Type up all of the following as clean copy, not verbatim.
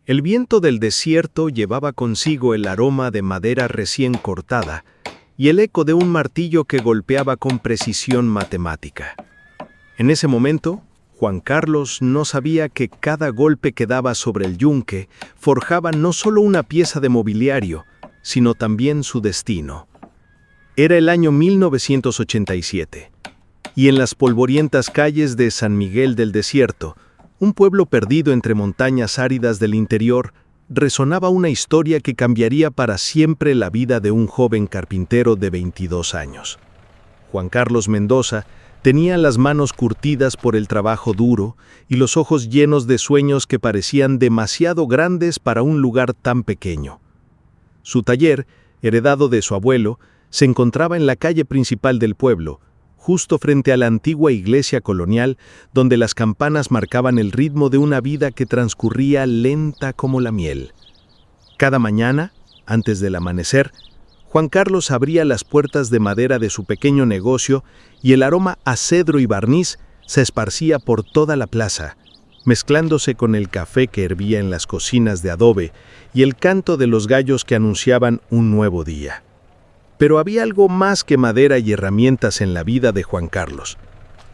El viento del desierto llevaba consigo el aroma de madera recién cortada y el eco de un martillo que golpeaba con precisión matemática. En ese momento, Juan Carlos no sabía que cada golpe que daba sobre el yunque forjaba no solo una pieza de mobiliario, sino también su destino. Era el año 1987, y en las polvorientas calles de San Miguel del Desierto, un pueblo perdido entre montañas áridas del interior, resonaba una historia que cambiaría para siempre la vida de un joven carpintero de 22 años. Juan Carlos Mendoza tenía las manos curtidas por el trabajo duro y los ojos llenos de sueños que parecían demasiado grandes para un lugar tan pequeño. Su taller, heredado de su abuelo, se encontraba en la calle principal del pueblo, justo frente a la antigua iglesia colonial, donde las campanas marcaban el ritmo de una vida que transcurría lenta como la miel. Cada mañana, antes del amanecer, Juan Carlos abría las puertas de madera de su pequeño negocio y el aroma a cedro y barniz se esparcía por toda la plaza, mezclándose con el café que hervía en las cocinas de adobe y el canto de los gallos que anunciaban un nuevo día. Pero había algo más que madera y herramientas en la vida de Juan Carlos.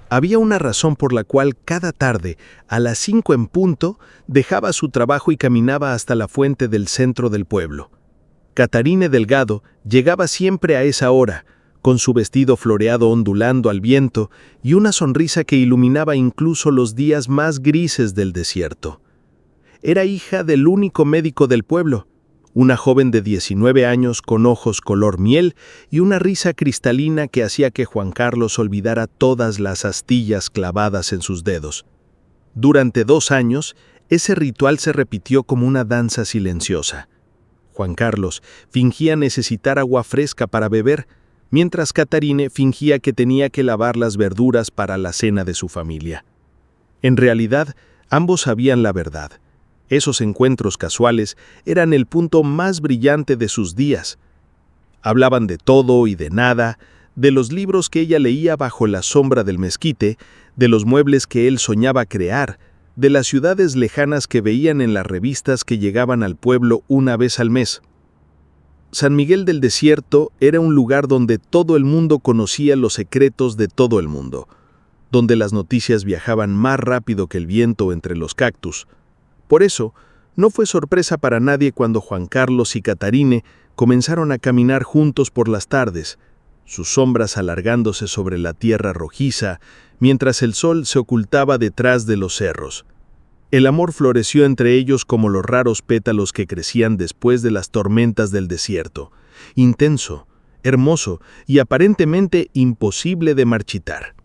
Había una razón por la cual cada tarde, a las 5 en punto, dejaba su trabajo y caminaba hasta la fuente del centro del pueblo. Catarine Delgado llegaba siempre a esa hora, con su vestido floreado ondulando al viento y una sonrisa que iluminaba incluso los días más grises del desierto. Era hija del único médico del pueblo, una joven de 19 años con ojos color miel y una risa cristalina que hacía que Juan Carlos olvidara todas las astillas clavadas en sus dedos. Durante 2 años, ese ritual se repitió como una danza silenciosa. Juan Carlos fingía necesitar agua fresca para beber, mientras Catarine fingía que tenía que lavar las verduras para la cena de su familia. En realidad, ambos sabían la verdad. Esos encuentros casuales eran el punto más brillante de sus días. Hablaban de todo y de nada, de los libros que ella leía bajo la sombra del mezquite, de los muebles que él soñaba crear, de las ciudades lejanas que veían en las revistas que llegaban al pueblo una vez al mes. San Miguel del Desierto era un lugar donde todo el mundo conocía los secretos de todo el mundo, donde las noticias viajaban más rápido que el viento entre los cactus. Por eso, no fue sorpresa para nadie cuando Juan Carlos y Catarine comenzaron a caminar juntos por las tardes, sus sombras alargándose sobre la tierra rojiza, mientras el sol se ocultaba detrás de los cerros. El amor floreció entre ellos como los raros pétalos que crecían después de las tormentas del desierto, intenso, hermoso y aparentemente imposible de marchitar.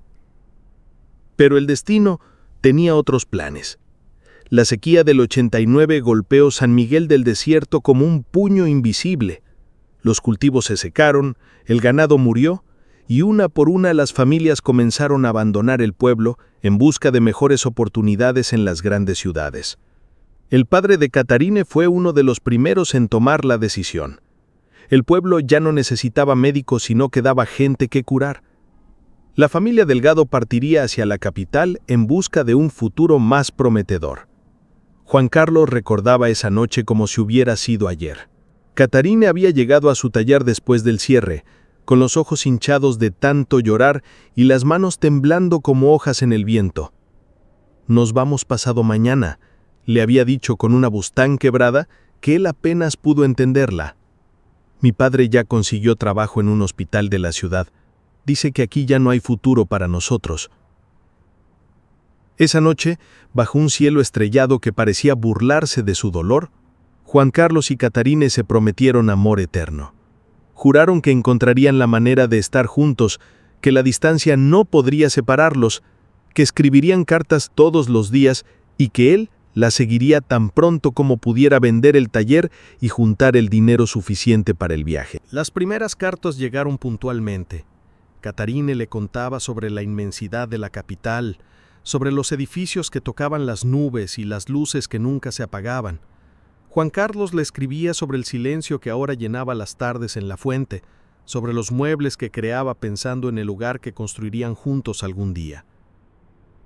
Pero el destino tenía otros planes. La sequía del 89 golpeó San Miguel del Desierto como un puño invisible. Los cultivos se secaron, el ganado murió, y una por una las familias comenzaron a abandonar el pueblo en busca de mejores oportunidades en las grandes ciudades. El padre de Catarine fue uno de los primeros en tomar la decisión. El pueblo ya no necesitaba médicos, sino que daba gente que curar. La familia Delgado partiría hacia la capital en busca de un futuro más prometedor. Juan Carlos recordaba esa noche como si hubiera sido ayer. Catarine había llegado a su taller después del cierre, con los ojos hinchados de tanto llorar y las manos temblando como hojas en el viento. «Nos vamos pasado mañana», le había dicho con una voz tan quebrada que él apenas pudo entenderla. «Mi padre ya consiguió trabajo en un hospital de la ciudad. Dice que aquí ya no hay futuro para nosotros». Esa noche, bajo un cielo estrellado que parecía burlarse de su dolor, Juan Carlos y Catarine se prometieron amor eterno. Juraron que encontrarían la manera de estar juntos, que la distancia no podría separarlos, que escribirían cartas todos los días y que él la seguiría tan pronto como pudiera vender el taller y juntar el dinero suficiente para el viaje. Las primeras cartas llegaron puntualmente. Catarine le contaba sobre la inmensidad de la capital, sobre los edificios que tocaban las nubes y las luces que nunca se apagaban. Juan Carlos le escribía sobre el silencio que ahora llenaba las tardes en la fuente, sobre los muebles que creaba pensando en el lugar que construirían juntos algún día.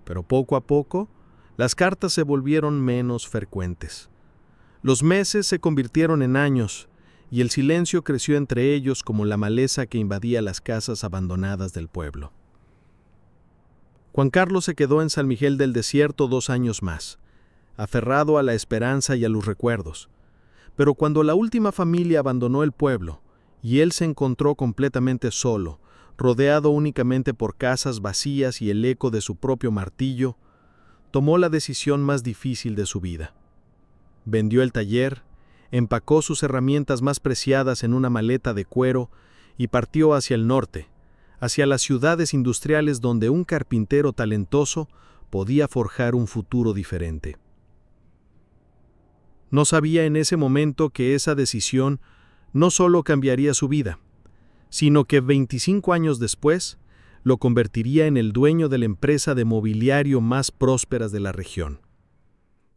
Pero poco a poco, las cartas se volvieron menos frecuentes. Los meses se convirtieron en años, y el silencio creció entre ellos como la maleza que invadía las casas abandonadas del pueblo. Juan Carlos se quedó en San Miguel del Desierto 2 años más, aferrado a la esperanza y a los recuerdos. Pero cuando la última familia abandonó el pueblo, y él se encontró completamente solo, rodeado únicamente por casas vacías y el eco de su propio martillo, tomó la decisión más difícil de su vida. Vendió el taller, empacó sus herramientas más preciadas en una maleta de cuero y partió hacia el norte, hacia las ciudades industriales donde un carpintero talentoso podía forjar un futuro diferente. No sabía en ese momento que esa decisión no solo cambiaría su vida, sino que 25 años después lo convertiría en el dueño de la empresa de mobiliario más prósperas de la región.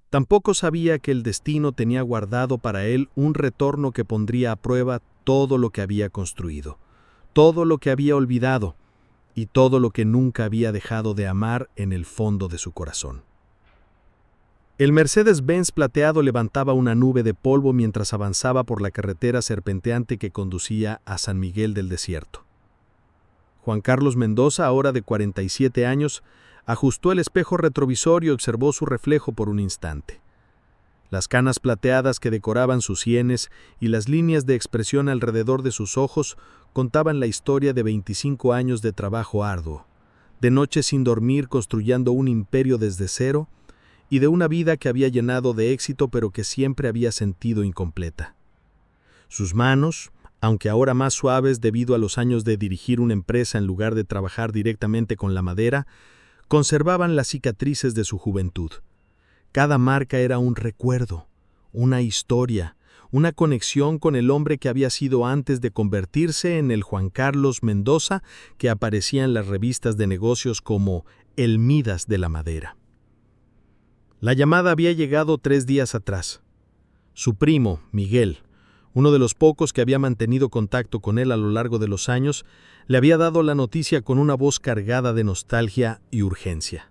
Tampoco sabía que el destino tenía guardado para él un retorno que pondría a prueba todo lo que había construido, todo lo que había olvidado y todo lo que nunca había dejado de amar en el fondo de su corazón. El Mercedes-Benz plateado levantaba una nube de polvo mientras avanzaba por la carretera serpenteante que conducía a San Miguel del Desierto. Juan Carlos Mendoza, ahora de 47 años, ajustó el espejo retrovisor y observó su reflejo por un instante. Las canas plateadas que decoraban sus sienes y las líneas de expresión alrededor de sus ojos contaban la historia de 25 años de trabajo arduo, de noches sin dormir construyendo un imperio desde cero, y de una vida que había llenado de éxito pero que siempre había sentido incompleta. Sus manos, aunque ahora más suaves debido a los años de dirigir una empresa en lugar de trabajar directamente con la madera, conservaban las cicatrices de su juventud. Cada marca era un recuerdo, una historia, una conexión con el hombre que había sido antes de convertirse en el Juan Carlos Mendoza que aparecía en las revistas de negocios como el Midas de la madera. La llamada había llegado 3 días atrás. Su primo, Miguel, uno de los pocos que había mantenido contacto con él a lo largo de los años, le había dado la noticia con una voz cargada de nostalgia y urgencia.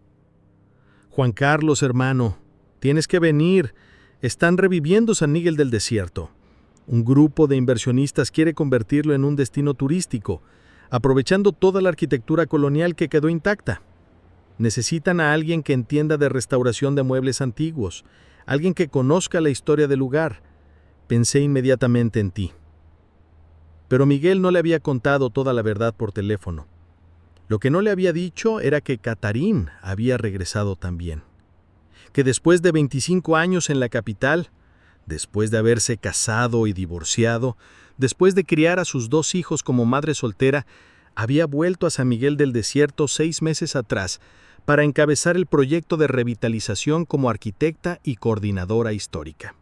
«Juan Carlos, hermano, tienes que venir. Están reviviendo San Miguel del Desierto. Un grupo de inversionistas quiere convertirlo en un destino turístico, aprovechando toda la arquitectura colonial que quedó intacta. Necesitan a alguien que entienda de restauración de muebles antiguos, alguien que conozca la historia del lugar. Pensé inmediatamente en ti». Pero Miguel no le había contado toda la verdad por teléfono. Lo que no le había dicho era que Catarín había regresado también. Que después de 25 años en la capital, después de haberse casado y divorciado, después de criar a sus 2 hijos como madre soltera, había vuelto a San Miguel del Desierto 6 meses atrás para encabezar el proyecto de revitalización como arquitecta y coordinadora histórica.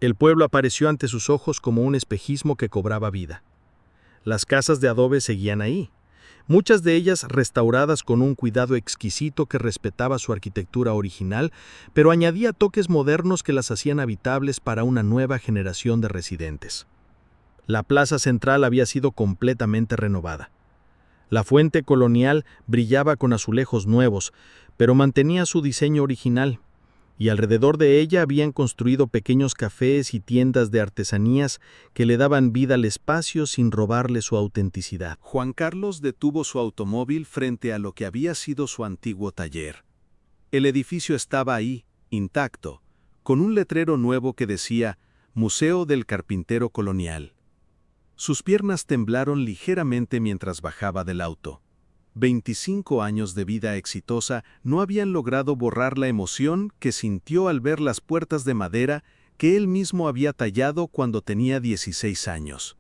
El pueblo apareció ante sus ojos como un espejismo que cobraba vida. Las casas de adobe seguían ahí, muchas de ellas restauradas con un cuidado exquisito que respetaba su arquitectura original, pero añadía toques modernos que las hacían habitables para una nueva generación de residentes. La plaza central había sido completamente renovada. La fuente colonial brillaba con azulejos nuevos, pero mantenía su diseño original, y alrededor de ella habían construido pequeños cafés y tiendas de artesanías que le daban vida al espacio sin robarle su autenticidad. Juan Carlos detuvo su automóvil frente a lo que había sido su antiguo taller. El edificio estaba ahí, intacto, con un letrero nuevo que decía Museo del Carpintero Colonial. Sus piernas temblaron ligeramente mientras bajaba del auto. 25 años de vida exitosa no habían logrado borrar la emoción que sintió al ver las puertas de madera que él mismo había tallado cuando tenía 16 años.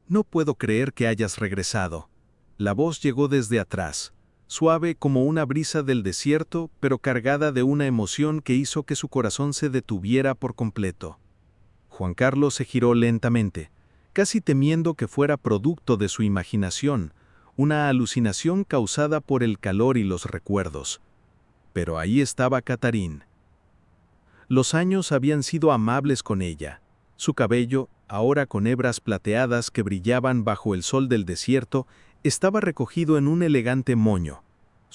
«No puedo creer que hayas regresado». La voz llegó desde atrás, suave como una brisa del desierto, pero cargada de una emoción que hizo que su corazón se detuviera por completo. Juan Carlos se giró lentamente, casi temiendo que fuera producto de su imaginación, una alucinación causada por el calor y los recuerdos. Pero ahí estaba Catarín. Los años habían sido amables con ella. Su cabello, ahora con hebras plateadas que brillaban bajo el sol del desierto, estaba recogido en un elegante moño.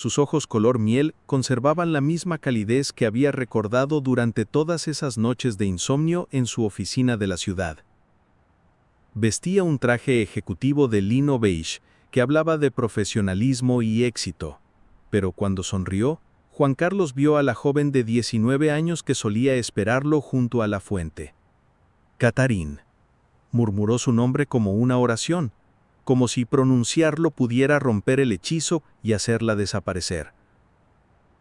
Sus ojos color miel conservaban la misma calidez que había recordado durante todas esas noches de insomnio en su oficina de la ciudad. Vestía un traje ejecutivo de lino beige que hablaba de profesionalismo y éxito, pero cuando sonrió, Juan Carlos vio a la joven de 19 años que solía esperarlo junto a la fuente. Catarín. Murmuró su nombre como una oración, como si pronunciarlo pudiera romper el hechizo y hacerla desaparecer.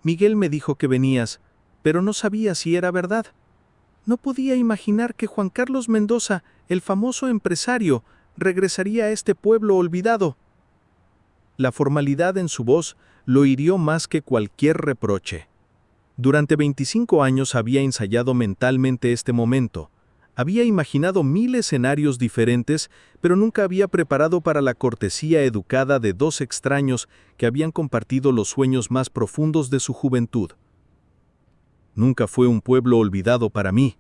Miguel me dijo que venías, pero no sabía si era verdad. No podía imaginar que Juan Carlos Mendoza, el famoso empresario, regresaría a este pueblo olvidado. La formalidad en su voz lo hirió más que cualquier reproche. Durante 25 años había ensayado mentalmente este momento. Había imaginado 1000 escenarios diferentes, pero nunca había preparado para la cortesía educada de dos extraños que habían compartido los sueños más profundos de su juventud. «Nunca fue un pueblo olvidado para mí»,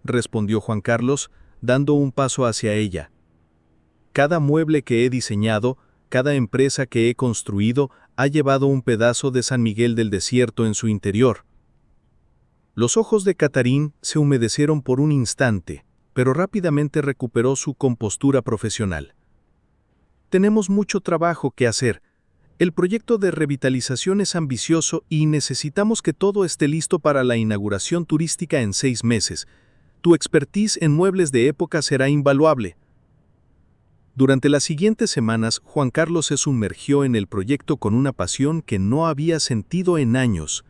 respondió Juan Carlos, dando un paso hacia ella. «Cada mueble que he diseñado, cada empresa que he construido, ha llevado un pedazo de San Miguel del Desierto en su interior». Los ojos de Catarín se humedecieron por un instante, pero rápidamente recuperó su compostura profesional. «Tenemos mucho trabajo que hacer. El proyecto de revitalización es ambicioso y necesitamos que todo esté listo para la inauguración turística en 6 meses. Tu expertise en muebles de época será invaluable». Durante las siguientes semanas, Juan Carlos se sumergió en el proyecto con una pasión que no había sentido en años.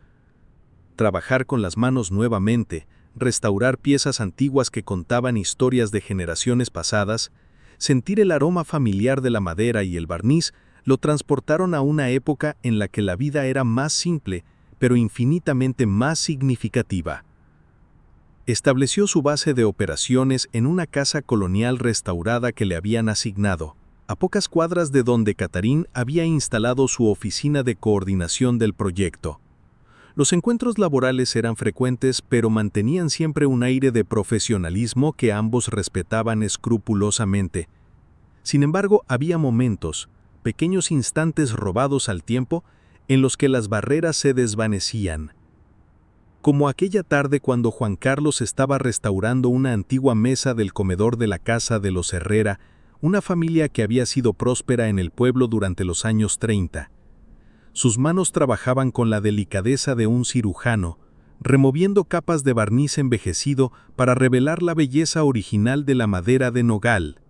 Trabajar con las manos nuevamente, restaurar piezas antiguas que contaban historias de generaciones pasadas, sentir el aroma familiar de la madera y el barniz, lo transportaron a una época en la que la vida era más simple, pero infinitamente más significativa. Estableció su base de operaciones en una casa colonial restaurada que le habían asignado, a pocas cuadras de donde Catarín había instalado su oficina de coordinación del proyecto. Los encuentros laborales eran frecuentes, pero mantenían siempre un aire de profesionalismo que ambos respetaban escrupulosamente. Sin embargo, había momentos, pequeños instantes robados al tiempo, en los que las barreras se desvanecían. Como aquella tarde cuando Juan Carlos estaba restaurando una antigua mesa del comedor de la casa de los Herrera, una familia que había sido próspera en el pueblo durante los años 30. Sus manos trabajaban con la delicadeza de un cirujano, removiendo capas de barniz envejecido para revelar la belleza original de la madera de nogal.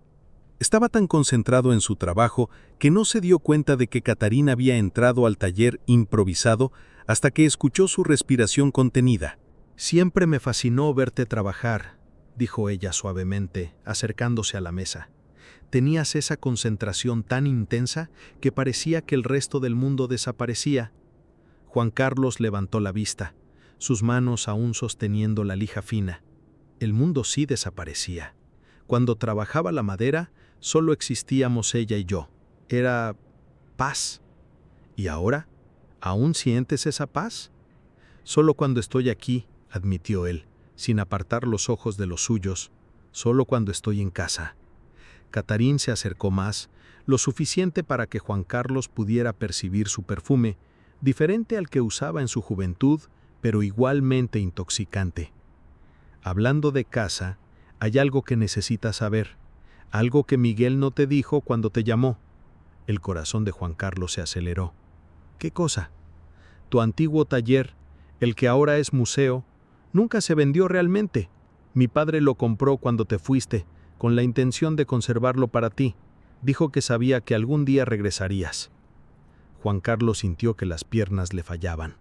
Estaba tan concentrado en su trabajo que no se dio cuenta de que Catarín había entrado al taller improvisado hasta que escuchó su respiración contenida. «Siempre me fascinó verte trabajar», dijo ella suavemente, acercándose a la mesa. «Tenías esa concentración tan intensa que parecía que el resto del mundo desaparecía». Juan Carlos levantó la vista, sus manos aún sosteniendo la lija fina. El mundo sí desaparecía. Cuando trabajaba la madera, solo existíamos ella y yo. Era paz. ¿Y ahora? ¿Aún sientes esa paz? «Solo cuando estoy aquí», admitió él, sin apartar los ojos de los suyos. «Solo cuando estoy en casa». Catarín se acercó más, lo suficiente para que Juan Carlos pudiera percibir su perfume, diferente al que usaba en su juventud, pero igualmente intoxicante. «Hablando de casa, hay algo que necesitas saber, algo que Miguel no te dijo cuando te llamó». El corazón de Juan Carlos se aceleró. «¿Qué cosa?» «Tu antiguo taller, el que ahora es museo, nunca se vendió realmente. Mi padre lo compró cuando te fuiste, con la intención de conservarlo para ti. Dijo que sabía que algún día regresarías». Juan Carlos sintió que las piernas le fallaban.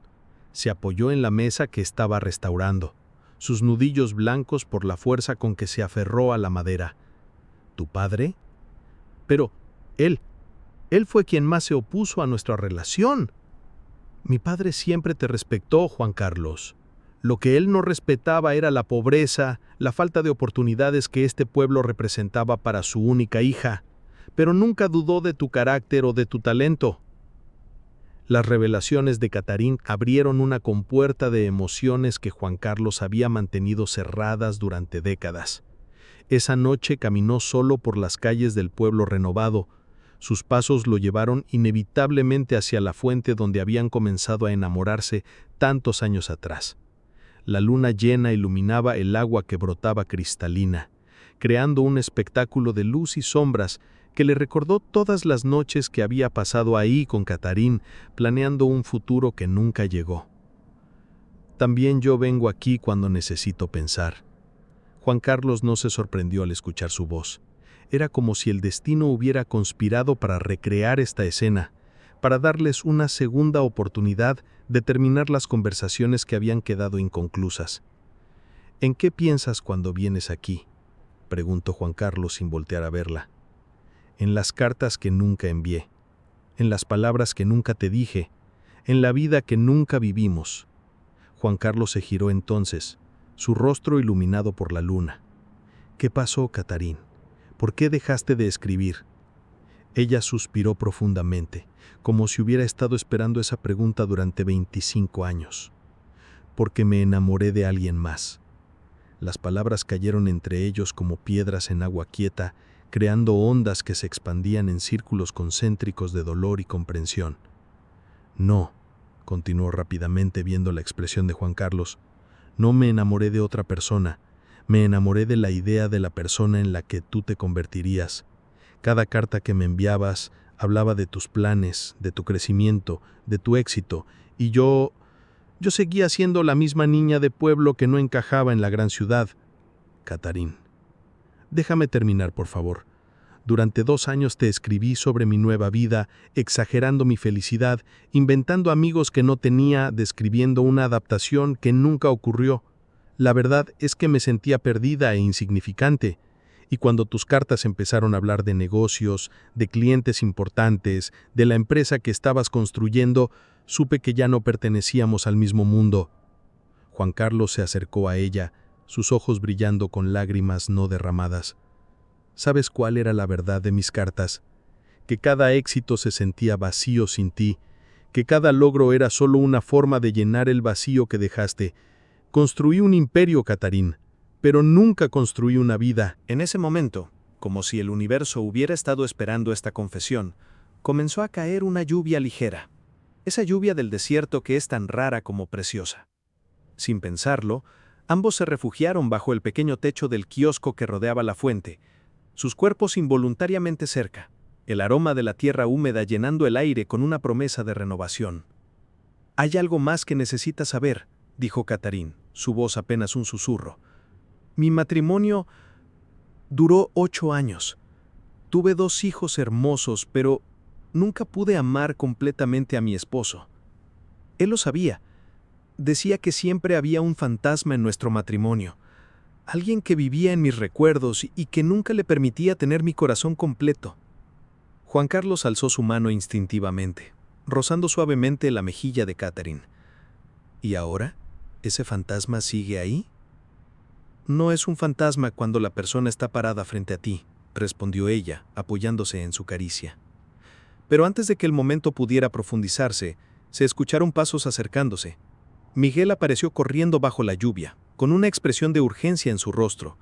Se apoyó en la mesa que estaba restaurando, sus nudillos blancos por la fuerza con que se aferró a la madera. «¿Tu padre?» «Pero él fue quien más se opuso a nuestra relación». «Mi padre siempre te respetó, Juan Carlos. Lo que él no respetaba era la pobreza, la falta de oportunidades que este pueblo representaba para su única hija, pero nunca dudó de tu carácter o de tu talento». Las revelaciones de Catarín abrieron una compuerta de emociones que Juan Carlos había mantenido cerradas durante décadas. Esa noche caminó solo por las calles del pueblo renovado. Sus pasos lo llevaron inevitablemente hacia la fuente donde habían comenzado a enamorarse tantos años atrás. La luna llena iluminaba el agua que brotaba cristalina, creando un espectáculo de luz y sombras que le recordó todas las noches que había pasado ahí con Catarín, planeando un futuro que nunca llegó. También yo vengo aquí cuando necesito pensar. Juan Carlos no se sorprendió al escuchar su voz. Era como si el destino hubiera conspirado para recrear esta escena, para darles una segunda oportunidad de terminar las conversaciones que habían quedado inconclusas. ¿En qué piensas cuando vienes aquí?, preguntó Juan Carlos sin voltear a verla. En las cartas que nunca envié, en las palabras que nunca te dije, en la vida que nunca vivimos. Juan Carlos se giró entonces, su rostro iluminado por la luna. ¿Qué pasó, Catarín? ¿Por qué dejaste de escribir? Ella suspiró profundamente, como si hubiera estado esperando esa pregunta durante 25 años. Porque me enamoré de alguien más. Las palabras cayeron entre ellos como piedras en agua quieta, creando ondas que se expandían en círculos concéntricos de dolor y comprensión. No, continuó rápidamente viendo la expresión de Juan Carlos, no me enamoré de otra persona, me enamoré de la idea de la persona en la que tú te convertirías. Cada carta que me enviabas hablaba de tus planes, de tu crecimiento, de tu éxito, y yo seguía siendo la misma niña de pueblo que no encajaba en la gran ciudad. Catarín, déjame terminar, por favor. Durante 2 años te escribí sobre mi nueva vida, exagerando mi felicidad, inventando amigos que no tenía, describiendo una adaptación que nunca ocurrió. La verdad es que me sentía perdida e insignificante. Y cuando tus cartas empezaron a hablar de negocios, de clientes importantes, de la empresa que estabas construyendo, supe que ya no pertenecíamos al mismo mundo. Juan Carlos se acercó a ella, sus ojos brillando con lágrimas no derramadas. ¿Sabes cuál era la verdad de mis cartas? Que cada éxito se sentía vacío sin ti, que cada logro era solo una forma de llenar el vacío que dejaste. Construí un imperio, Catarín, pero nunca construí una vida. En ese momento, como si el universo hubiera estado esperando esta confesión, comenzó a caer una lluvia ligera. Esa lluvia del desierto que es tan rara como preciosa. Sin pensarlo, ambos se refugiaron bajo el pequeño techo del kiosco que rodeaba la fuente, sus cuerpos involuntariamente cerca, el aroma de la tierra húmeda llenando el aire con una promesa de renovación. «Hay algo más que necesitas saber», dijo Catarín, su voz apenas un susurro. «Mi matrimonio duró 8 años. Tuve 2 hijos hermosos, pero nunca pude amar completamente a mi esposo. Él lo sabía. Decía que siempre había un fantasma en nuestro matrimonio, alguien que vivía en mis recuerdos y que nunca le permitía tener mi corazón completo». Juan Carlos alzó su mano instintivamente, rozando suavemente la mejilla de Catarín. «¿Y ahora? ¿Ese fantasma sigue ahí?» «No es un fantasma cuando la persona está parada frente a ti», respondió ella, apoyándose en su caricia. Pero antes de que el momento pudiera profundizarse, se escucharon pasos acercándose. Miguel apareció corriendo bajo la lluvia, con una expresión de urgencia en su rostro.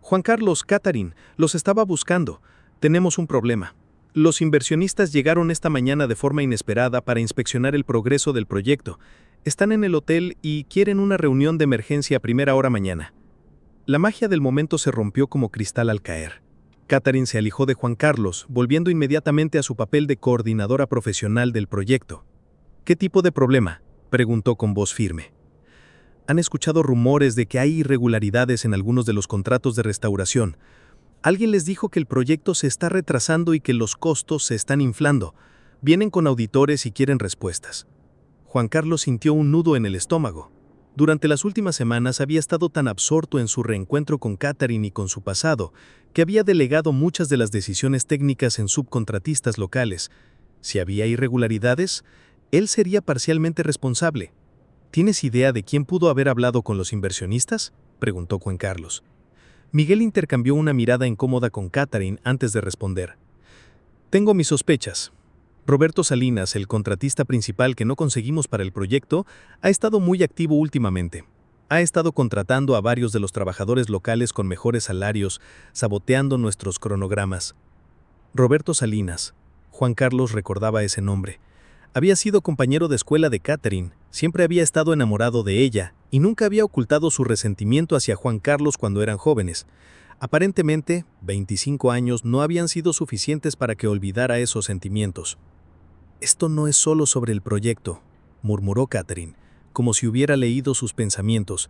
«Juan Carlos, Catarín, los estaba buscando. Tenemos un problema. Los inversionistas llegaron esta mañana de forma inesperada para inspeccionar el progreso del proyecto. Están en el hotel y quieren una reunión de emergencia a primera hora mañana». La magia del momento se rompió como cristal al caer. Catarín se alejó de Juan Carlos, volviendo inmediatamente a su papel de coordinadora profesional del proyecto. «¿Qué tipo de problema?», preguntó con voz firme. «Han escuchado rumores de que hay irregularidades en algunos de los contratos de restauración. Alguien les dijo que el proyecto se está retrasando y que los costos se están inflando. Vienen con auditores y quieren respuestas». Juan Carlos sintió un nudo en el estómago. Durante las últimas semanas había estado tan absorto en su reencuentro con Catarín y con su pasado, que había delegado muchas de las decisiones técnicas en subcontratistas locales. Si había irregularidades, él sería parcialmente responsable. «¿Tienes idea de quién pudo haber hablado con los inversionistas?», preguntó Juan Carlos. Miguel intercambió una mirada incómoda con Catarín antes de responder. «Tengo mis sospechas. Roberto Salinas, el contratista principal que no conseguimos para el proyecto, ha estado muy activo últimamente. Ha estado contratando a varios de los trabajadores locales con mejores salarios, saboteando nuestros cronogramas». Roberto Salinas. Juan Carlos recordaba ese nombre. Había sido compañero de escuela de Catherine, siempre había estado enamorado de ella y nunca había ocultado su resentimiento hacia Juan Carlos cuando eran jóvenes. Aparentemente, 25 años no habían sido suficientes para que olvidara esos sentimientos. «Esto no es solo sobre el proyecto», murmuró Catherine, como si hubiera leído sus pensamientos.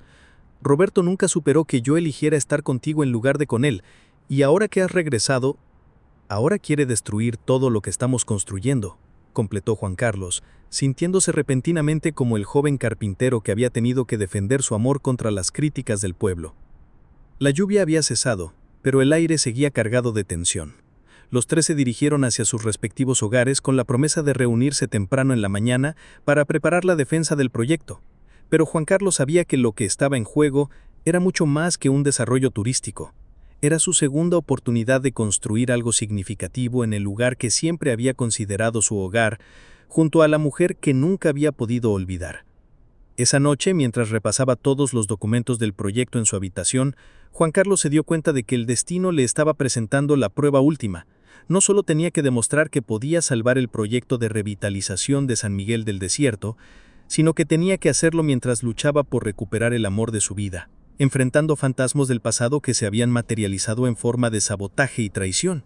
«Roberto nunca superó que yo eligiera estar contigo en lugar de con él, y ahora que has regresado, ahora quiere destruir todo lo que estamos construyendo», completó Juan Carlos, sintiéndose repentinamente como el joven carpintero que había tenido que defender su amor contra las críticas del pueblo. La lluvia había cesado, pero el aire seguía cargado de tensión. Los tres se dirigieron hacia sus respectivos hogares con la promesa de reunirse temprano en la mañana para preparar la defensa del proyecto. Pero Juan Carlos sabía que lo que estaba en juego era mucho más que un desarrollo turístico. Era su segunda oportunidad de construir algo significativo en el lugar que siempre había considerado su hogar, junto a la mujer que nunca había podido olvidar. Esa noche, mientras repasaba todos los documentos del proyecto en su habitación, Juan Carlos se dio cuenta de que el destino le estaba presentando la prueba última. No solo tenía que demostrar que podía salvar el proyecto de revitalización de San Miguel del Desierto, sino que tenía que hacerlo mientras luchaba por recuperar el amor de su vida, enfrentando fantasmas del pasado que se habían materializado en forma de sabotaje y traición.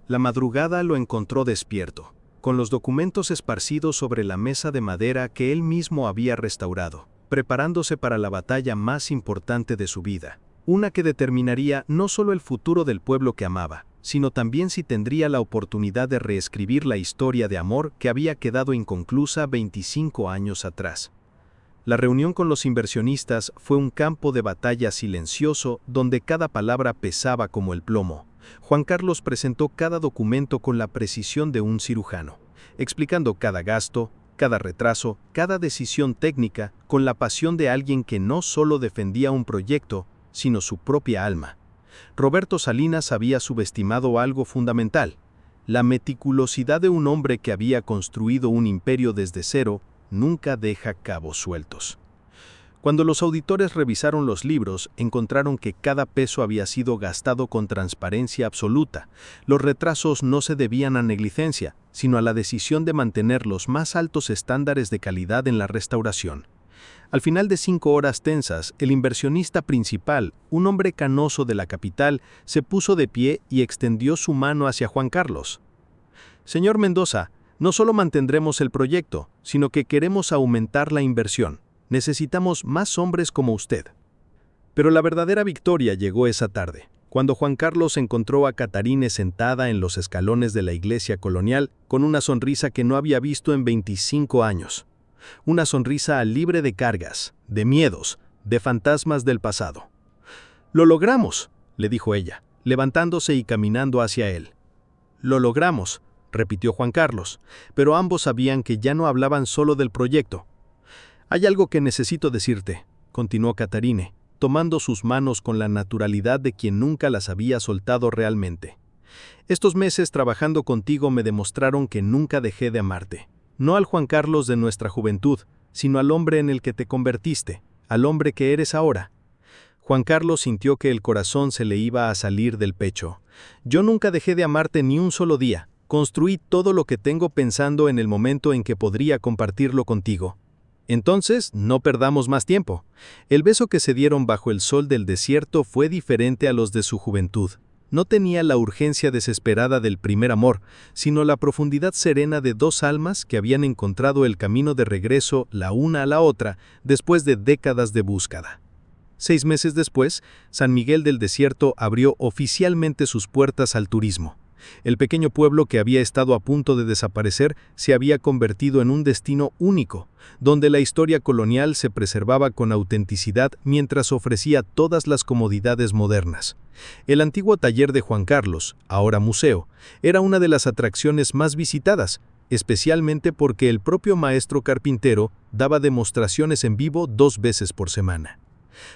La madrugada lo encontró despierto, con los documentos esparcidos sobre la mesa de madera que él mismo había restaurado, preparándose para la batalla más importante de su vida, una que determinaría no solo el futuro del pueblo que amaba, sino también si tendría la oportunidad de reescribir la historia de amor que había quedado inconclusa 25 años atrás. La reunión con los inversionistas fue un campo de batalla silencioso donde cada palabra pesaba como el plomo. Juan Carlos presentó cada documento con la precisión de un cirujano, explicando cada gasto, cada retraso, cada decisión técnica con la pasión de alguien que no solo defendía un proyecto, sino su propia alma. Roberto Salinas había subestimado algo fundamental: la meticulosidad de un hombre que había construido un imperio desde cero nunca deja cabos sueltos. Cuando los auditores revisaron los libros, encontraron que cada peso había sido gastado con transparencia absoluta. Los retrasos no se debían a negligencia, sino a la decisión de mantener los más altos estándares de calidad en la restauración. Al final de 5 horas tensas, el inversionista principal, un hombre canoso de la capital, se puso de pie y extendió su mano hacia Juan Carlos. «Señor Mendoza, no solo mantendremos el proyecto, sino que queremos aumentar la inversión. Necesitamos más hombres como usted». Pero la verdadera victoria llegó esa tarde, cuando Juan Carlos encontró a Catherine sentada en los escalones de la iglesia colonial con una sonrisa que no había visto en 25 años. Una sonrisa libre de cargas, de miedos, de fantasmas del pasado. «Lo logramos», le dijo ella, levantándose y caminando hacia él. «Lo logramos», repitió Juan Carlos, pero ambos sabían que ya no hablaban solo del proyecto. «Hay algo que necesito decirte», continuó Catherine, tomando sus manos con la naturalidad de quien nunca las había soltado realmente. «Estos meses trabajando contigo me demostraron que nunca dejé de amarte. No al Juan Carlos de nuestra juventud, sino al hombre en el que te convertiste, al hombre que eres ahora». Juan Carlos sintió que el corazón se le iba a salir del pecho. «Yo nunca dejé de amarte ni un solo día. Construí todo lo que tengo pensando en el momento en que podría compartirlo contigo. Entonces, no perdamos más tiempo». El beso que se dieron bajo el sol del desierto fue diferente a los de su juventud. No tenía la urgencia desesperada del primer amor, sino la profundidad serena de dos almas que habían encontrado el camino de regreso la una a la otra después de décadas de búsqueda. 6 meses después, San Miguel del Desierto abrió oficialmente sus puertas al turismo. El pequeño pueblo que había estado a punto de desaparecer se había convertido en un destino único, donde la historia colonial se preservaba con autenticidad mientras ofrecía todas las comodidades modernas. El antiguo taller de Juan Carlos, ahora museo, era una de las atracciones más visitadas, especialmente porque el propio maestro carpintero daba demostraciones en vivo 2 veces por semana.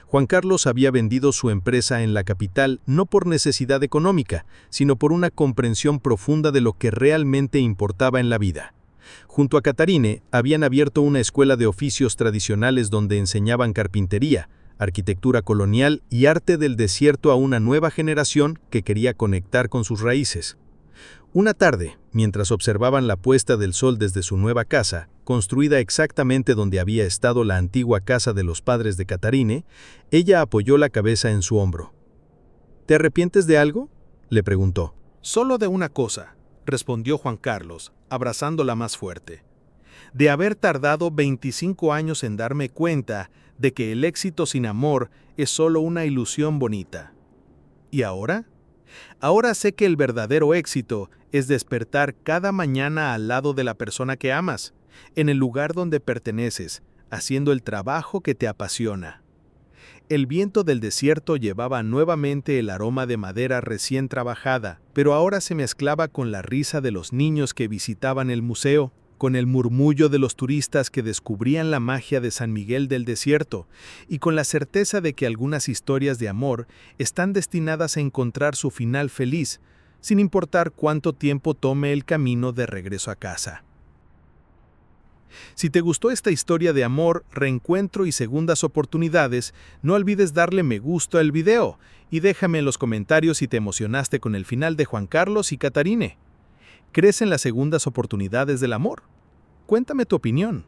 Juan Carlos había vendido su empresa en la capital no por necesidad económica, sino por una comprensión profunda de lo que realmente importaba en la vida. Junto a Catherine, habían abierto una escuela de oficios tradicionales donde enseñaban carpintería, arquitectura colonial y arte del desierto a una nueva generación que quería conectar con sus raíces. Una tarde, mientras observaban la puesta del sol desde su nueva casa, construida exactamente donde había estado la antigua casa de los padres de Catharine, ella apoyó la cabeza en su hombro. ¿Te arrepientes de algo?, le preguntó. Solo de una cosa, respondió Juan Carlos, abrazándola más fuerte. De haber tardado 25 años en darme cuenta de que el éxito sin amor es solo una ilusión bonita. ¿Y ahora? Ahora sé que el verdadero éxito es despertar cada mañana al lado de la persona que amas, en el lugar donde perteneces, haciendo el trabajo que te apasiona. El viento del desierto llevaba nuevamente el aroma de madera recién trabajada, pero ahora se mezclaba con la risa de los niños que visitaban el museo, con el murmullo de los turistas que descubrían la magia de San Miguel del Desierto, y con la certeza de que algunas historias de amor están destinadas a encontrar su final feliz, sin importar cuánto tiempo tome el camino de regreso a casa. Si te gustó esta historia de amor, reencuentro y segundas oportunidades, no olvides darle me gusta al video y déjame en los comentarios si te emocionaste con el final de Juan Carlos y Catharine. ¿Crees en las segundas oportunidades del amor? Cuéntame tu opinión.